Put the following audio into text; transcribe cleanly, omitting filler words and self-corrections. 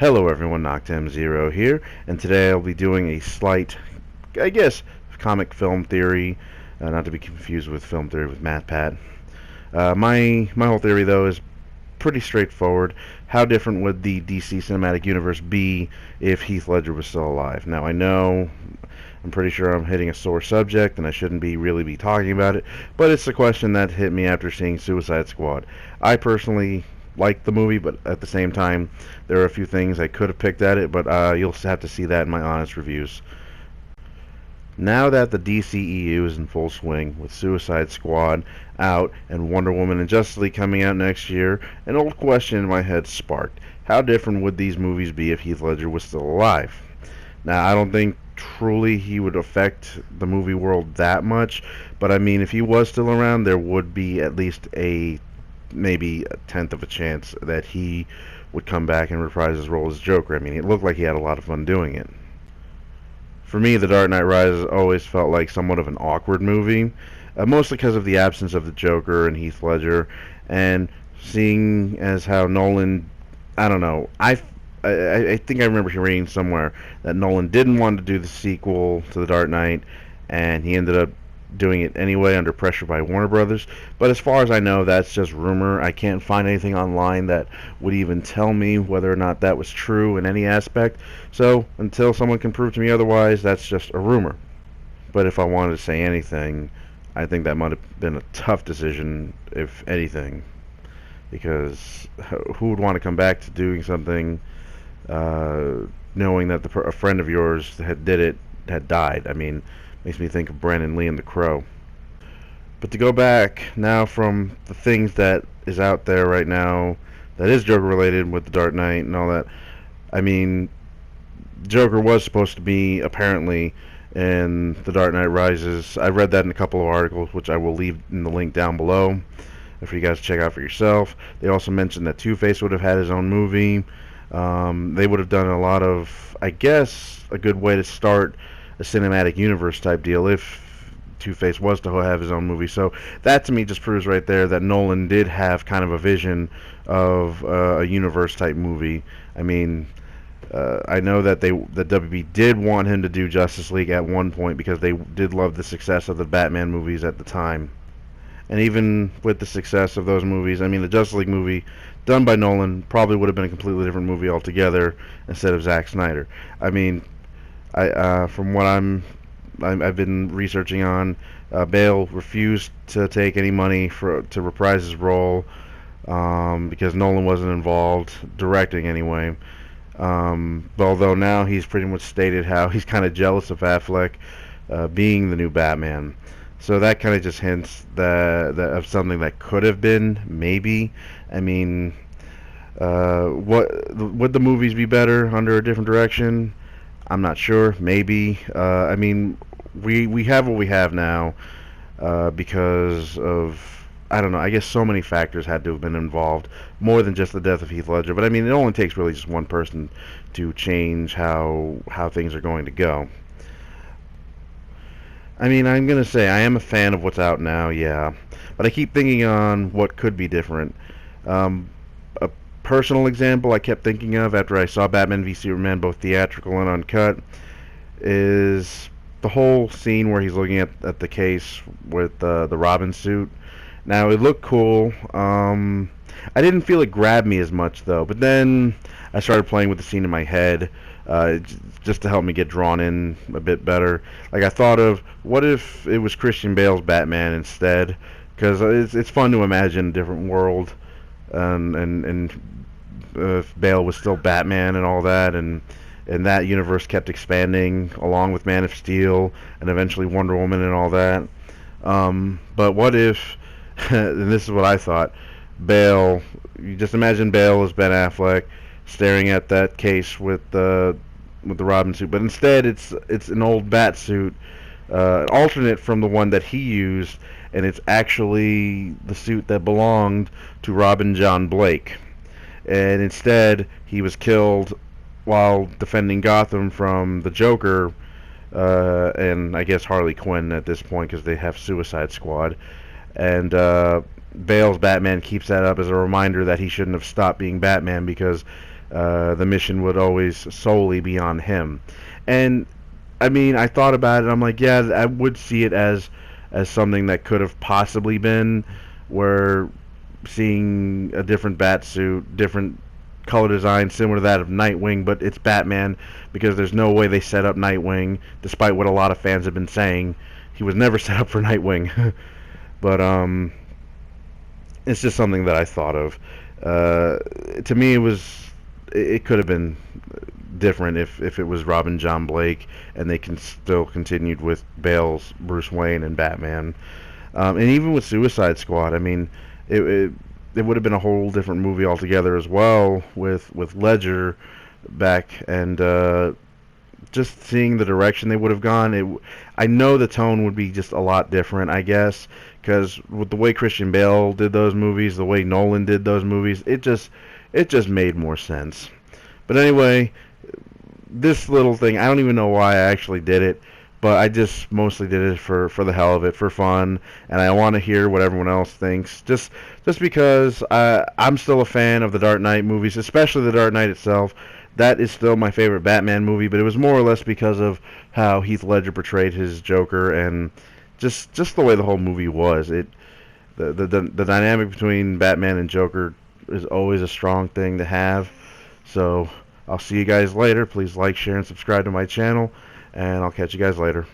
Hello everyone, Noctem0 here, and today I'll be doing a slight, I guess, comic film theory, not to be confused with film theory with MatPat. My whole theory though is pretty straightforward. How different would the DC Cinematic Universe be if Heath Ledger was still alive? Now I know I'm pretty sure I'm hitting a sore subject and I shouldn't really be talking about it, but it's a question that hit me after seeing Suicide Squad. I personally like the movie, but at the same time, there are a few things I could have picked at it, but you'll have to see that in my honest reviews. Now that the DCEU is in full swing, with Suicide Squad out and Wonder Woman and Justice League coming out next year, an old question in my head sparked. How different would these movies be if Heath Ledger was still alive? Now, I don't think truly he would affect the movie world that much, but I mean, if he was still around, there would be at least maybe a tenth of a chance that he would come back and reprise his role as Joker. I mean, it looked like he had a lot of fun doing it. For me, The Dark Knight Rises always felt like somewhat of an awkward movie, mostly because of the absence of the Joker and Heath Ledger, and seeing as how Nolan, I don't know, I think I remember reading somewhere that Nolan didn't want to do the sequel to The Dark Knight, and he ended up doing it anyway under pressure by Warner Brothers. But as far as I know, that's just rumor. I can't find anything online that would even tell me whether or not that was true in any aspect. So until someone can prove to me otherwise, that's just a rumor. But if I wanted to say anything, I think that might have been a tough decision, if anything, because who would want to come back to doing something knowing that a friend of yours had died? I mean, makes me think of Brandon Lee and The Crow. But to go back now from the things that is out there right now that is Joker related with The Dark Knight and all that, I mean, Joker was supposed to be apparently in The Dark Knight Rises. I read that in a couple of articles, which I will leave in the link down below for you guys to check out for yourself. They also mentioned that Two-Face would have had his own movie. They would have done a lot of, I guess, a good way to start a cinematic universe type deal if Two-Face was to have his own movie. So that to me just proves right there that Nolan did have kind of a vision of a universe type movie. I mean, I know that the WB did want him to do Justice League at one point because they did love the success of the Batman movies at the time. And even with the success of those movies, I mean, the Justice League movie done by Nolan probably would have been a completely different movie altogether instead of Zack Snyder. I mean, from what I've been researching on, Bale refused to take any money to reprise his role because Nolan wasn't involved directing anyway. Although now he's pretty much stated how he's kind of jealous of Affleck being the new Batman. So that kind of just hints that of something that could have been, maybe. I mean, would the movies be better under a different direction? I'm not sure. Maybe. I mean, we have what we have now because of, I don't know, I guess so many factors had to have been involved, more than just the death of Heath Ledger. But I mean, it only takes really just one person to change how things are going to go. I mean, I'm going to say I am a fan of what's out now, yeah. But I keep thinking on what could be different. A personal example I kept thinking of after I saw Batman v Superman, both theatrical and uncut, is the whole scene where he's looking at the case with the Robin suit. Now, it looked cool. I didn't feel it grabbed me as much, though. But then I started playing with the scene in my head just to help me get drawn in a bit better. Like, I thought of, what if it was Christian Bale's Batman instead? Because it's fun to imagine a different world, and if Bale was still Batman and all that, and that universe kept expanding along with Man of Steel and eventually Wonder Woman and all that. But what if, and this is what I thought, Bale, you just imagine Bale as Ben Affleck staring at that case with the Robin suit, but instead it's an old bat suit, alternate from the one that he used, and it's actually the suit that belonged to Robin John Blake. And instead, he was killed while defending Gotham from the Joker, and I guess Harley Quinn at this point, because they have Suicide Squad. And Bale's Batman keeps that up as a reminder that he shouldn't have stopped being Batman, because the mission would always solely be on him. And I mean, I thought about it. I'm like, yeah, I would see it as something that could have possibly been, where seeing a different bat suit, different color design similar to that of Nightwing, but it's Batman, because there's no way they set up Nightwing, despite what a lot of fans have been saying. He was never set up for Nightwing. But it's just something that I thought of. To me, it could have been different if it was Robin John Blake and they can still continued with Bale's Bruce Wayne and Batman. And even with Suicide Squad, I mean, it would have been a whole different movie altogether as well, with Ledger back, and just seeing the direction they would have gone. I know the tone would be just a lot different, I guess, because with the way Christian Bale did those movies, the way Nolan did those movies, it just made more sense. But anyway, this little thing, I don't even know why I actually did it, but I just mostly did it for the hell of it, for fun, and I want to hear what everyone else thinks, just because I'm still a fan of the Dark Knight movies, especially the Dark Knight itself. That is still my favorite Batman movie, but it was more or less because of how Heath Ledger portrayed his Joker, and just the way the whole movie was. The dynamic between Batman and Joker is always a strong thing to have. So I'll see you guys later. Please like, share, and subscribe to my channel, and I'll catch you guys later.